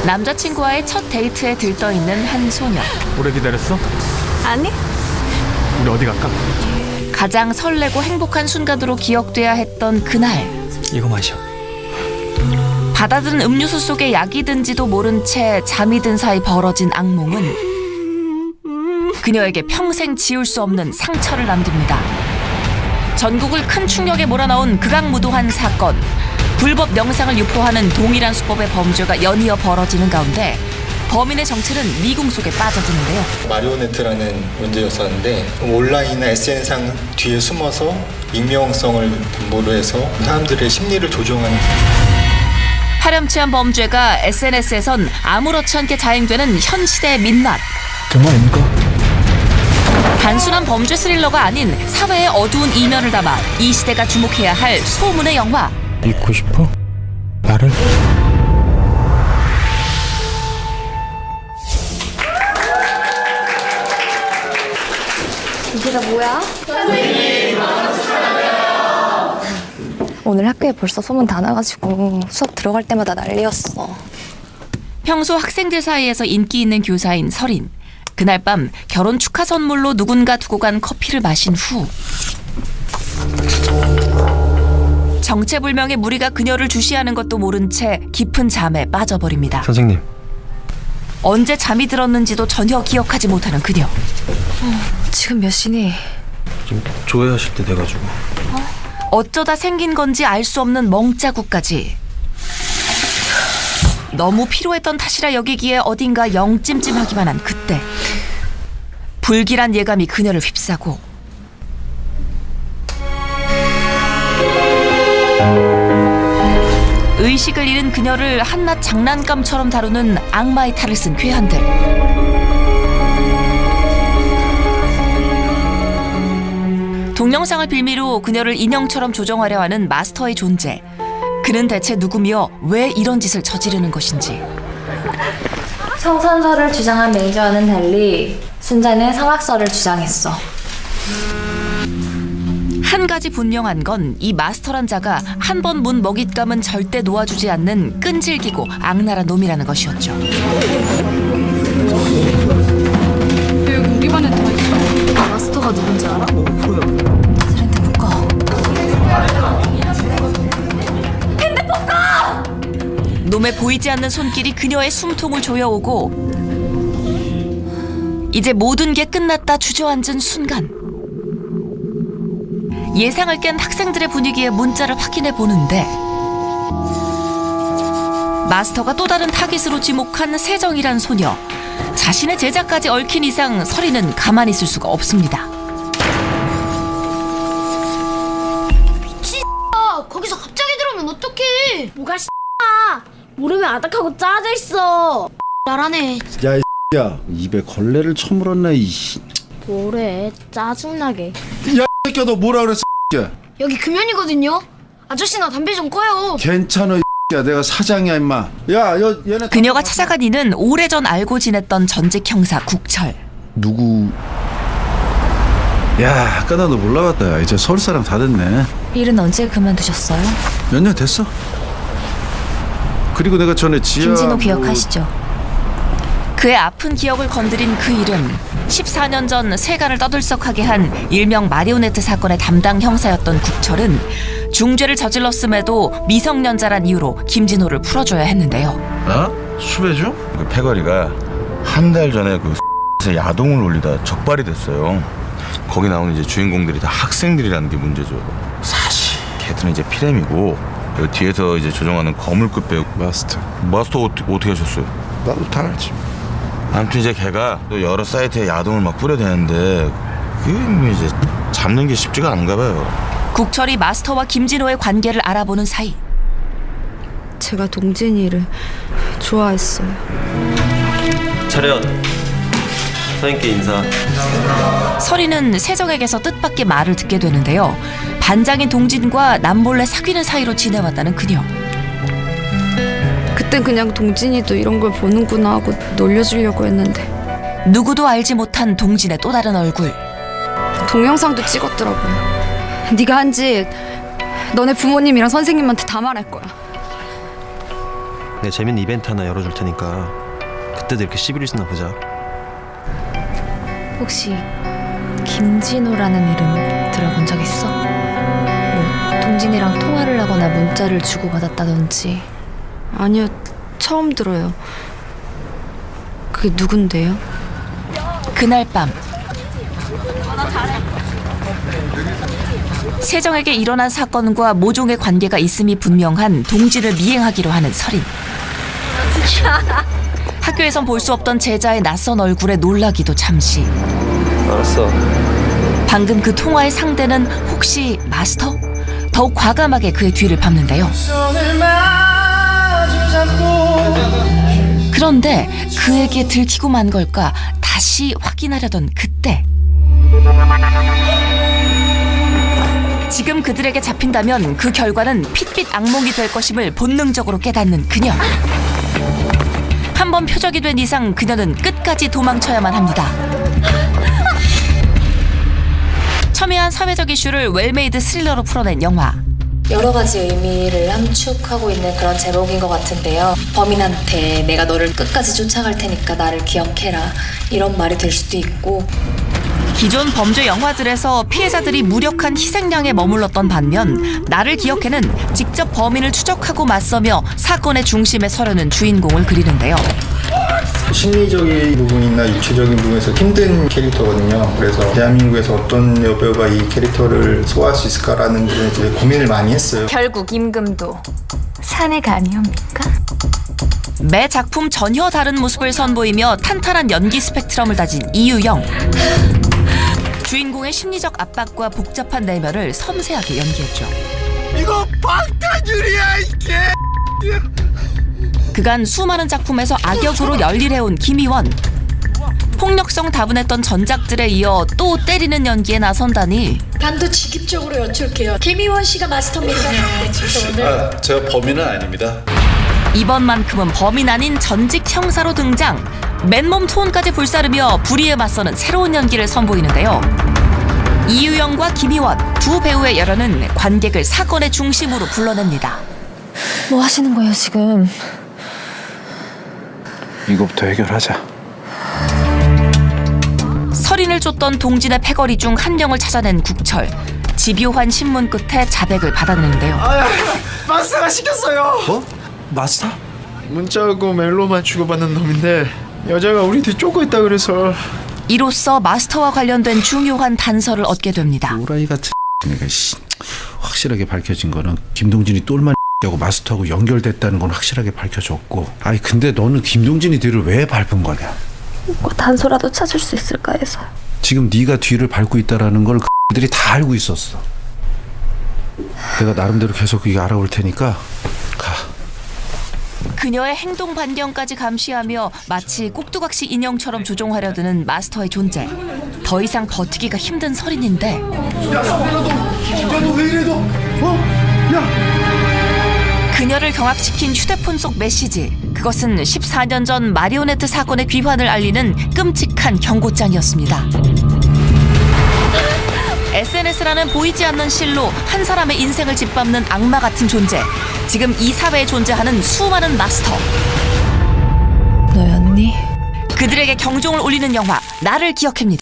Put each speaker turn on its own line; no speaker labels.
남자친구와의 첫 데이트에 들떠있는 한 소녀.
오래 기다렸어?
아니?
우리 어디 갈까?
가장 설레고 행복한 순간으로 기억돼야 했던 그날.
이거 마셔.
받아든 음료수 속에 약이 든지도 모른 채 잠이 든 사이 벌어진 악몽은 그녀에게 평생 지울 수 없는 상처를 남깁니다. 전국을 큰 충격에 몰아넣은 극악무도한 사건. 불법 영상을 유포하는 동일한 수법의 범죄가 연이어 벌어지는 가운데 범인의 정체는 미궁 속에 빠져드는데요.
마리오네트라는 문제였었는데 온라인이나 SNS상 뒤에 숨어서 익명성을 담보로 해서 사람들의 심리를 조종하는
파렴치한 범죄가 SNS에선 아무렇지 않게 자행되는 현 시대의 민낯.
정말입니까?
단순한 범죄 스릴러가 아닌 사회의 어두운 이면을 담아 이 시대가 주목해야 할 소문의 영화.
믿고 싶어? 나를?
이게 다 뭐야? 오늘 학교에 벌써 소문 다 나가지고 수업 들어갈 때마다 난리였어.
평소 학생들 사이에서 인기 있는 교사인 설인. 그날 밤 결혼 축하 선물로 누군가 두고 간 커피를 마신 후 정체불명의 무리가 그녀를 주시하는 것도 모른 채 깊은 잠에 빠져버립니다.
선생님.
언제 잠이 들었는지도 전혀 기억하지 못하는 그녀.
지금 몇 시니?
좀 조회하실 때 돼가지고.
어쩌다 생긴 건지 알 수 없는 멍자국까지. 너무 피로했던 탓이라 여기기에 어딘가 영 찜찜하기만 한 그때 불길한 예감이 그녀를 휩싸고 의식을 잃은 그녀를 한낱 장난감처럼 다루는 악마의 탈을 쓴 괴한들. 동영상을 빌미로 그녀를 인형처럼 조정하려 하는 마스터의 존재. 그는 대체 누구며 왜 이런 짓을 저지르는 것인지.
성선설을 주장한 매니저와는 달리 순자는 성악설을 주장했어.
한 가지 분명한 건 이 마스터란 자가 한 번 문 먹잇감은 절대 놓아주지 않는 끈질기고 악랄한 놈이라는 것이었죠.
여기 우리 반에 더 있어. 마스터가 누군지 알아? 사람한테 묶어.
놈의 보이지 않는 손길이 그녀의 숨통을 조여오고 이제 모든 게 끝났다 주저앉은 순간 예상을 깬 학생들의 분위기에 문자를 확인해 보는데 마스터가 또 다른 타깃으로 지목한 세정이란 소녀. 자신의 제자까지 얽힌 이상 설이는 가만히 있을 수가 없습니다.
거기서 갑자기 들어오면 어떡해. 뭐가 모르면 아닥하고 짜져 있어. 나라네.
야, 입에 걸레를 처물었네. 이
뭐래 짜증나게.
야, 새끼야, 너 뭐라 그랬어? 야,
여기 금연이거든요. 아저씨나 담배 좀 꺼요.
괜찮아. 야, 내가 사장이야, 임마. 야, 얘네
그녀가 찾아간 이는 오래전 알고 지냈던 전직 형사 국철.
누구? 야, 아까 나도 몰라봤다. 이제 서울 사람 다 됐네.
일은 언제 그만두셨어요?
몇 년 됐어? 그리고 내가 전에 지하
김진호 기억하시죠?
그의 아픈 기억을 건드린 그 이름. 14년 전 세간을 떠들썩하게 한 일명 마리오네트 사건의 담당 형사였던 국철은 중죄를 저질렀음에도 미성년자란 이유로 김진호를 풀어줘야 했는데요.
어? 수배주? 그 패거리가 한 달 전에 그 야동을 올리다 적발이 됐어요. 거기 나오는 이제 주인공들이 다 학생들이라는 게 문제죠. 사실 걔들은 이제 피렘이고 그 뒤에서 이제 조종하는 거물급 배우
마스터.
어떻게 하셨어요?
나도 다 알지.
아무튼 이제 걔가 또 여러 사이트에 야동을 막 뿌려대는데 그게 이제 잡는 게 쉽지가 않은가 봐요.
국철이 마스터와 김진호의 관계를 알아보는 사이
제가 동진이를 좋아했어요.
차렷. 선생님께 인사.
설이는 세정에게서 뜻밖의 말을 듣게 되는데요. 반장인 동진과 남몰래 사귀는 사이로 지내왔다는 그녀.
그땐 그냥 동진이도 이런 걸 보는구나 하고 놀려주려고 했는데
누구도 알지 못한 동진의 또 다른 얼굴.
동영상도 찍었더라고요. 네가 한 짓 너네 부모님이랑 선생님한테 다 말할 거야.
내가 재밌는 이벤트 하나 열어줄 테니까 그때도 이렇게 시비를 쓰나 보자.
혹시 김진호라는 이름 들어본 적 있어? 뭐 동진이랑 통화를 하거나 문자를 주고받았다든지.
아니요, 처음 들어요. 그게 누군데요?
그날 밤 세정에게 일어난 사건과 모종의 관계가 있음이 분명한 동지를 미행하기로 하는 설인. 학교에선 볼 수 없던 제자의 낯선 얼굴에 놀라기도 잠시.
알았어.
방금 그 통화의 상대는 혹시 마스터? 더욱 과감하게 그의 뒤를 밟는데요. 그런데 그에게 들키고 만 걸까 다시 확인하려던 그때 지금 그들에게 잡힌다면 그 결과는 핏빛 악몽이 될 것임을 본능적으로 깨닫는 그녀. 한번 표적이 된 이상 그녀는 끝까지 도망쳐야만 합니다. 첨예한 사회적 이슈를 웰메이드 스릴러로 풀어낸 영화.
여러 가지 의미를 함축하고 있는 그런 제목인 것 같은데요. 범인한테 내가 너를 끝까지 쫓아갈 테니까 나를 기억해라 이런 말이 될 수도 있고,
기존 범죄 영화들에서 피해자들이 무력한 희생양에 머물렀던 반면 나를 기억해는 직접 범인을 추적하고 맞서며 사건의 중심에 서려는 주인공을 그리는데요.
심리적인 부분이나 육체적인 부분에서 힘든 캐릭터거든요. 그래서 대한민국에서 어떤 여배우가 이 캐릭터를 소화할 수 있을까라는 부분에 대해 고민을 많이 했어요.
결국 임금도 사내가 아니옵니까?
매 작품 전혀 다른 모습을 선보이며 탄탄한 연기 스펙트럼을 다진 이유영. 주인공의 심리적 압박과 복잡한 내면을 섬세하게 연기했죠.
이거 방탄유리야 이게.
그간 수많은 작품에서 악역으로 열일해온 김희원. 폭력성 다분했던 전작들에 이어 또 때리는 연기에 나선다니.
단도직입적으로 여쭐게요. 김희원 씨가 마스터입니까?
제가 범인은 아닙니다.
이번만큼은 범인 아닌 전직 형사로 등장. 맨몸 투혼까지 불사르며 불의에 맞서는 새로운 연기를 선보이는데요. 이유영과 김희원 두 배우의 열연은 관객을 사건의 중심으로 불러냅니다.
뭐 하시는 거예요 지금?
이거부터 해결하자.
설인을 쫓던 동진의 패거리 중 한 명을 찾아낸 국철. 집요한 신문 끝에 자백을 받아내는데요.
마스터가 시켰어요. 뭐? 마스터?
문자하고 멜로만 주고받는 놈인데 여자가 우리 뒤 쫓고 있다 그래서.
이로써 마스터와 관련된 중요한 단서를 얻게 됩니다.
오라이 같은 내가 확실하게 밝혀진 거는 김동진이 똘만 하고 마스터하고 연결됐다는 건 확실하게 밝혀졌고. 아니 근데 너는 김동진이 뒤를 왜 밟은 거냐?
단서라도 찾을 수 있을까 해서.
지금 네가 뒤를 밟고 있다라는 걸 그들이 다 알고 있었어. 내가 나름대로 계속 이거 알아올 테니까 가.
그녀의 행동 반경까지 감시하며 마치 꼭두각시 인형처럼 조종하려 드는 마스터의 존재. 더 이상 버티기가 힘든 설인인데
야너왜 이래 너?
그녀를 경악시킨 휴대폰 속 메시지. 그것은 14년 전 마리오네트 사건의 귀환을 알리는 끔찍한 경고장이었습니다. SNS라는 보이지 않는 실로 한 사람의 인생을 짓밟는 악마 같은 존재. 지금 이 사회에 존재하는 수많은 마스터.
너였니?
그들에게 경종을 울리는 영화 나를 기억해입니다.